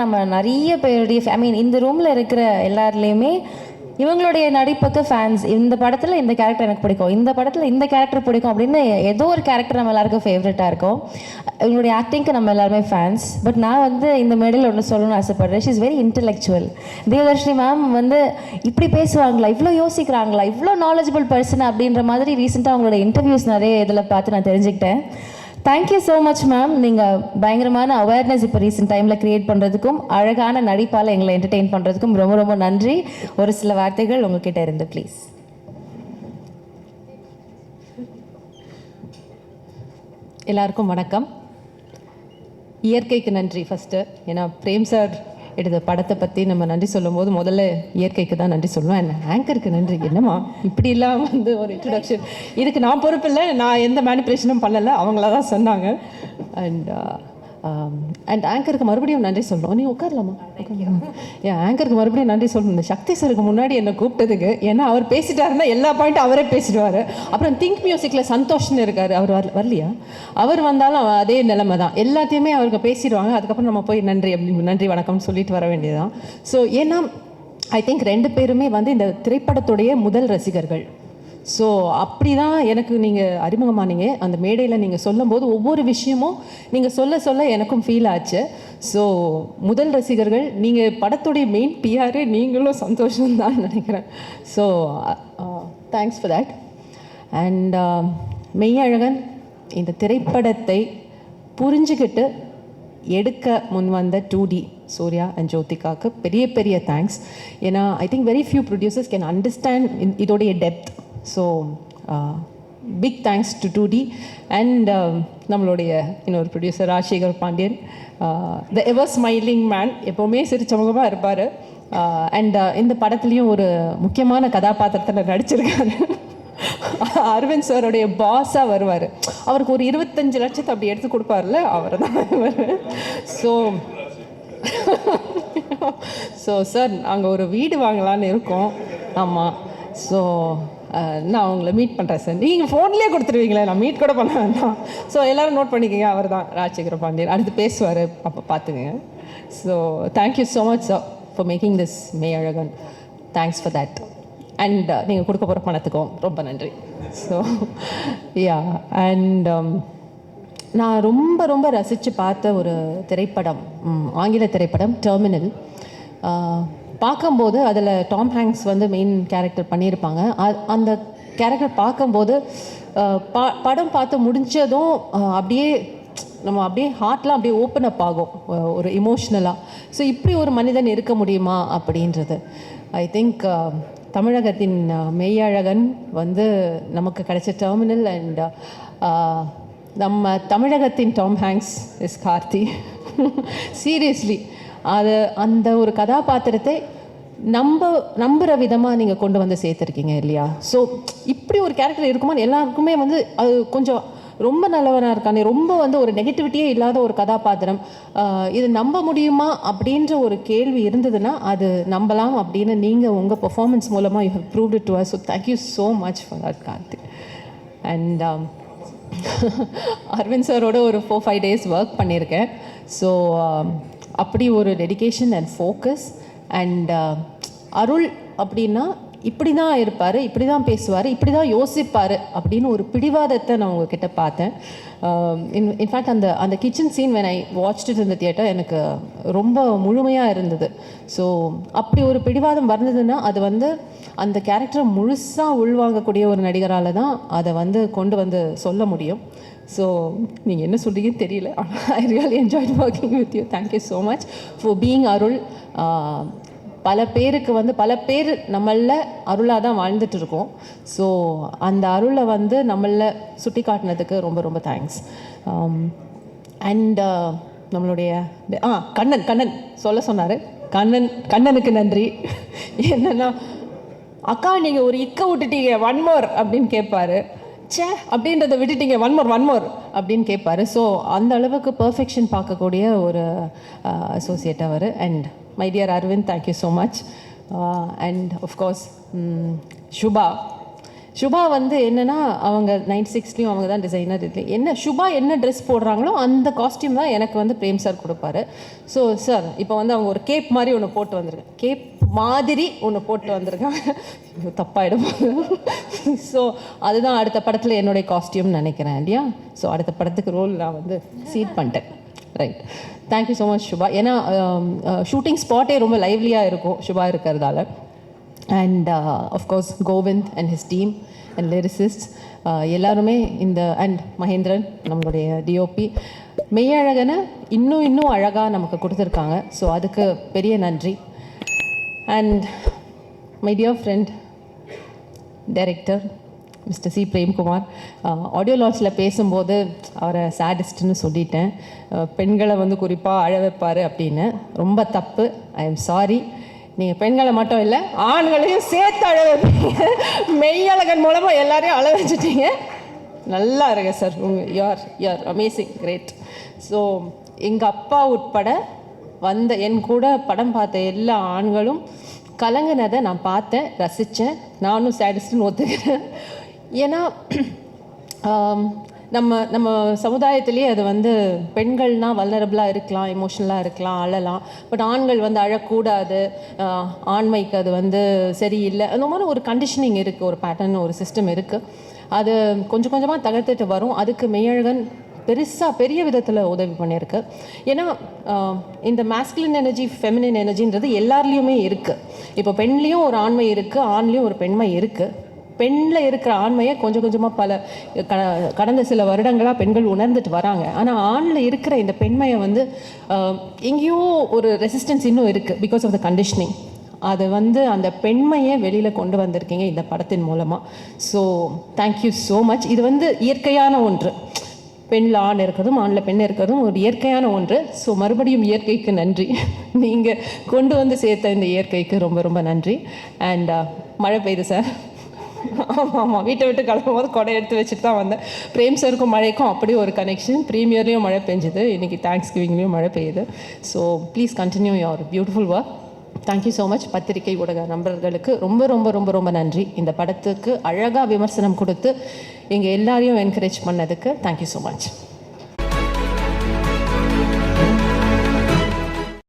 நம்ம நிறைய பேருடைய இந்த ரூமில் இருக்கிற எல்லாருலேயுமே இவங்களுடைய நடிப்புக்கு ஃபேன்ஸ். இந்த படத்தில் இந்த கேரக்டர் எனக்கு பிடிக்கும், இந்த படத்தில் இந்த கேரக்டர் பிடிக்கும் அப்படின்னு ஏதோ ஒரு கேரக்டர் நம்ம எல்லாருக்கும் ஃபேவரட்டாக இருக்கும். இவங்களுடைய ஆக்டிங்க்கு நம்ம எல்லாருமே ஃபேன்ஸ். பட் நான் வந்து இந்த மேடையில் ஒன்று சொல்லணும்னு ஆசைப்படுறேன். She is very intellectual. Devadarshini ma'am வந்து இப்படி பேசுவாங்களா, இவ்வளோ யோசிக்கிறாங்களா, இவ்வளோ நாலேஜபிள் பர்சன் அப்படின்ற மாதிரி ரீசெண்டாக அவங்களோட இன்டர்வியூஸ் நிறைய இதில் பார்த்து நான் தெரிஞ்சுக்கிட்டேன். Thank you so much ma'am. நீங்கள் பயங்கரமான அவேர்னஸ் இப்போ ரீசெண்ட் டைமில் க்ரியேட் பண்ணுறதுக்கும் அழகான நடிப்பால் எங்களை என்டர்டெயின் பண்ணுறதுக்கும் ரொம்ப ரொம்ப நன்றி. ஒரு சில வார்த்தைகள் உங்ககிட்ட இருந்து ப்ளீஸ். எல்லாருக்கும் வணக்கம். இயற்கைக்கு நன்றி ஃபஸ்ட்டு. ஏன்னா பிரேம் சார் எடுத்த படத்தை பற்றி நம்ம நன்றி சொல்லும் போது முதல்ல இயற்கைக்கு தான் நன்றி சொல்லுவேன். என்ன ஆங்கருக்கு நன்றி. என்னம்மா இப்படி இல்லாமல் வந்து ஒரு இன்ட்ரடக்ஷன், இதுக்கு நான் பொறுப்பில்லை, நான் எந்த மேனிப்புலேஷனும் பண்ணலை, அவங்கள தான் சொன்னாங்க. அண்ட் ஆங்கருக்கு மறுபடியும் நன்றி சொல்லணும். நீ உட்காரலாமா? ஏன் ஆங்கருக்கு மறுபடியும் நன்றி சொல்லணும். இந்த சக்தி சாருக்கு முன்னாடி என்னை கூப்பிட்டதுக்கு. ஏன்னா அவர் பேசிட்டாருன்னா எல்லா பாயிண்ட்டும் அவரே பேசிடுவார். அப்புறம் திங்க் மியூசிக்கில் சந்தோஷ்னு இருக்கார், அவர் வரலையா? அவர் வந்தாலும் அதே நிலைமை தான், எல்லாத்தையுமே அவருக்கு பேசிடுவாங்க. அதுக்கப்புறம் நம்ம போய் நன்றி அப்படின்னு நன்றி வணக்கம்னு சொல்லிட்டு வர வேண்டியதுதான். ஸோ ஏன்னா ஐ திங்க் ரெண்டு பேருமே வந்து இந்த திரைப்படத்துடைய முதல் ரசிகர்கள். ஸோ அப்படி தான் எனக்கு நீங்கள் அறிமுகமானீங்க. அந்த மேடையில் நீங்கள் சொல்லும்போது ஒவ்வொரு விஷயமும் நீங்கள் சொல்ல சொல்ல எனக்கும் ஃபீல் ஆச்சு. ஸோ முதல் ரசிகர்கள் நீங்கள், படத்துடைய மெயின் பிஆரே நீங்களும் சந்தோஷம்தான் நினைக்கிறேன். So thanks for that. And Meiyazhagan இந்த திரைப்படத்தை புரிஞ்சுக்கிட்டு எடுக்க முன் வந்த 2D சூர்யா அண்ட் ஜோதிகாவுக்கு பெரிய பெரிய தேங்க்ஸ். ஏன்னா I think very few producers can understand இதோடைய depth. So big thanks to 2D and நம்மளுடைய இன்னொரு producer Rajasekar Pandian, the ever smiling man, எப்போவுமே சிரிச்சமுகமாக இருப்பார். அண்ட் இந்த படத்துலேயும் ஒரு முக்கியமான கதாபாத்திரத்தில் நடிச்சிருக்காரு. அரவிந்த் சாரோடைய பாஸாக வருவார். அவருக்கு ஒரு 25 லட்சத்தை அப்படி எடுத்து கொடுப்பார்ல, அவர் தான் வருவார். ஸோ சார் நாங்கள் ஒரு வீடு வாங்கலான்னு இருக்கோம். ஆமாம். ஸோ நான் அவங்கள மீட் பண்ணுறேன் சார். நீங்கள் ஃபோன்லேயே கொடுத்துருவீங்களே, நான் மீட் கூட பண்ண வேண்டாம். ஸோ எல்லோரும் நோட் பண்ணிக்கோங்க, அவர் தான் ராஜசேகர பாண்டியன். அடுத்து பேசுவார், அப்போ பார்த்துங்க. So thank you so much sir for making this Meiyazhagan. Thanks for that. And நீங்கள் கொடுக்க போகிற பணத்துக்கும் ரொம்ப நன்றி. ஸோ யா அண்ட் நான் ரொம்ப ரொம்ப ரசித்து பார்த்த ஒரு திரைப்படம், ஆங்கில திரைப்படம் டெர்மினல். பார்க்கும்போது அதில் டாம் ஹேங்க்ஸ் வந்து மெயின் கேரக்டர் பண்ணியிருப்பாங்க. அந்த கேரக்டர் பார்க்கும்போது படம் பார்த்து முடிஞ்சதும் அப்படியே நம்ம அப்படியே ஹார்ட்லாம் அப்படியே ஓப்பன் அப் ஆகும் ஒரு இமோஷ்னலாக. ஸோ இப்படி ஒரு மனிதன் இருக்க முடியுமா அப்படின்றது. ஐ திங்க் தமிழகத்தின் மெய்யழகன் வந்து நமக்கு கிடைச்ச டெர்மினல். அண்ட் நம்ம தமிழகத்தின் Tom Hanks is Karthi. Seriously அது அந்த ஒரு கதாபாத்திரத்தை நம்புகிற விதமாக நீங்கள் கொண்டு வந்து சேர்த்துருக்கீங்க இல்லையா? ஸோ இப்படி ஒரு கேரக்டர் இருக்குமான்னு எல்லாருக்குமே வந்து அது கொஞ்சம் ரொம்ப நல்லவனாக இருக்கானே, ரொம்ப வந்து ஒரு நெகட்டிவிட்டியே இல்லாத ஒரு கதாபாத்திரம், இது நம்ப முடியுமா அப்படின்ற ஒரு கேள்வி இருந்ததுன்னா அது நம்பலாம் அப்படின்னு நீங்கள் உங்கள் பெர்ஃபார்மன்ஸ் மூலமாக you have proved it to us. So thank you so much for that Karthik. And Aravind சாரோட ஒரு 4-5 days ஒர்க் பண்ணியிருக்கேன். ஸோ அப்படி ஒரு dedication and focus. And Arul அப்படின்னா இப்படி தான் இருப்பார், இப்படி தான் பேசுவார், இப்படி தான் யோசிப்பார் அப்படின்னு ஒரு பிடிவாதத்தை நான் உங்ககிட்ட பார்த்தேன். இன்ஃபேக்ட் அந்த kitchen scene when I watched it in the theatre எனக்கு ரொம்ப முழுமையாக இருந்தது. ஸோ அப்படி ஒரு பிடிவாதம் வந்ததுன்னா அது வந்து அந்த கேரக்டரை முழுசாக உள்வாங்கக்கூடிய ஒரு நடிகரால் தான் அதை வந்து கொண்டு வந்து சொல்ல முடியும். ஸோ நீங்கள் என்ன சொல்கிறீங்கன்னு தெரியல, ஆனால் I really enjoyed working with you. Thank you so much for being Arul. பல பேருக்கு வந்து பல பேர் நம்மளில் அருளாக தான் வாழ்ந்துட்டு இருக்கோம். ஸோ அந்த அருளை வந்து நம்மளில் சுட்டி காட்டினதுக்கு ரொம்ப ரொம்ப தேங்க்ஸ். அண்ட் நம்மளுடைய கண்ணன் சொல்ல சொன்னார். கண்ணனுக்கு நன்றி. என்னென்னா அக்கா நீங்கள் ஒரு இக்க விட்டுட்டீங்க, 1 more அப்படின்னு கேட்பாரு. சே அப்படின்றத விட்டுட்டீங்க, 1 more அப்படின்னு கேட்பாரு. ஸோ அந்த அளவுக்கு பர்ஃபெக்ஷன் பார்க்கக்கூடிய ஒரு அசோசியேட் அவர். And my dear Aravind, thank you so much. And of course Subha வந்து என்னென்னா அவங்க 96லேயும் அவங்க தான் டிசைனர். இது என்ன சுபா என்ன ட்ரெஸ் போடுறாங்களோ அந்த காஸ்டியூம் தான் எனக்கு வந்து பிரேம் சார் கொடுப்பாரு. ஸோ சார் இப்போ வந்து அவங்க ஒரு கேப் மாதிரி ஒன்று போட்டு வந்திருக்கேன், கேப் மாதிரி ஒன்று போட்டு வந்திருக்காங்க, தப்பாயிடும். ஸோ அதுதான் அடுத்த படத்தில் என்னுடைய காஸ்டியூம்னு நினைக்கிறேன் இல்லையா. ஸோ அடுத்த படத்துக்கு ரோல் நான் வந்து சீட் பண்ணிட்டேன். Right, thank you so much Subha. ஏன்னா ஷூட்டிங் ஸ்பாட்டே ரொம்ப லைவ்லியாக இருக்கும் சுபா இருக்கிறதால. And of course Govind and his team and lyricist எல்லாருமே இந்த அண்ட் மகேந்திரன் நம்மளுடைய டிஓபி மெய்யழகனை இன்னும் அழகாக நமக்கு கொடுத்துருக்காங்க. ஸோ அதுக்கு பெரிய நன்றி. And my dear friend director mister C Premkumar, audio லான்ச்சில் பேசும்போது அவரை சேடிஸ்ட்னு சொல்லிட்டேன். பெண்களை வந்து குறிப்பாக அழ வைப்பார் அப்படின்னு. ரொம்ப தப்பு, ஐ எம் சாரி. நீங்கள் பெண்களை மட்டும் இல்லை ஆண்களையும் சேர்த்து அழ வைப்பீங்க. மெய்யழகன் மூலமாக எல்லாரையும் அழ வச்சுட்டீங்க. நல்லா இருங்க sir, you are amazing, great. So எங்கள் அப்பா உட்பட வந்த என் கூட படம் பார்த்த எல்லா ஆண்களும் கலங்கினதை நான் பார்த்தேன், ரசித்தேன். நானும் சேடிஸ்ட்னு ஒத்துக்கிறேன். ஏன்னா நம்ம சமுதாயத்திலேயே அது வந்து பெண்கள்னால் வல்னரபிளாக இருக்கலாம், எமோஷ்னலாக இருக்கலாம், அழலாம். பட் ஆண்கள் வந்து அழக்கூடாது, ஆண்மைக்கு அது வந்து சரியில்லை, அந்த மாதிரி ஒரு கண்டிஷனிங் இருக்குது, ஒரு பேட்டர்ன், ஒரு சிஸ்டம் இருக்குது. அது கொஞ்சம் கொஞ்சமாக தகர்த்துட்டு வரும். அதுக்கு மெய்யழகன் பெரிய விதத்தில் உதவி பண்ணியிருக்கு. ஏன்னா இந்த மேஸ்குலின் எனர்ஜி, ஃபெமினின் எனர்ஜின்றது எல்லாருலேயுமே இருக்குது. இப்போ பெண்லேயும் ஒரு ஆண்மை இருக்குது, ஆண்லேயும் ஒரு பெண்மை இருக்குது. பெண்ணில் இருக்கிற ஆண்மையை கொஞ்சம் கொஞ்சமாக கடந்த சில வருடங்களாக பெண்கள் உணர்ந்துட்டு வராங்க. ஆனால் ஆணில் இருக்கிற இந்த பெண்மையை வந்து எங்கேயோ ஒரு ரெசிஸ்டன்ஸ் இன்னும் இருக்குது, பிகாஸ் ஆஃப் த கண்டிஷனிங். அது வந்து அந்த பெண்மையை வெளியில் கொண்டு வந்திருக்கீங்க இந்த படத்தின் மூலமாக. So thank you so much. இது வந்து இயற்கையான ஒன்று, பெண்ணில் ஆண் இருக்கிறதும் ஆணில் பெண் இருக்கிறதும் ஒரு இயற்கையான ஒன்று. ஸோ மறுபடியும் இயற்கைக்கு நன்றி. நீங்கள் கொண்டு வந்து சேர்த்த இந்த இயற்கைக்கு ரொம்ப ரொம்ப நன்றி. அண்ட் மழை பெய்யுது சார். ஆமாம், வீட்டை விட்டு கிளம்பும்போது கொடை எடுத்து வச்சுட்டு தான் வந்தேன். பிரேம் சாருக்கும் மழைக்கும் அப்படி ஒரு கனெக்ஷன். ப்ரீமியர்லேயும் மழை பெஞ்சுது, இன்றைக்கி தேங்க்ஸ் கிவிங்லேயும் மழை பெய்யுது. So please continue your beautiful work. Thank you so much. பத்திரிகை ஊடக நண்பர்களுக்கு ரொம்ப ரொம்ப ரொம்ப ரொம்ப நன்றி. இந்த படத்துக்கு அழகாக விமர்சனம் கொடுத்து எங்கள் எல்லாரையும் என்கரேஜ் பண்ணதுக்கு தேங்க்யூ ஸோ மச்.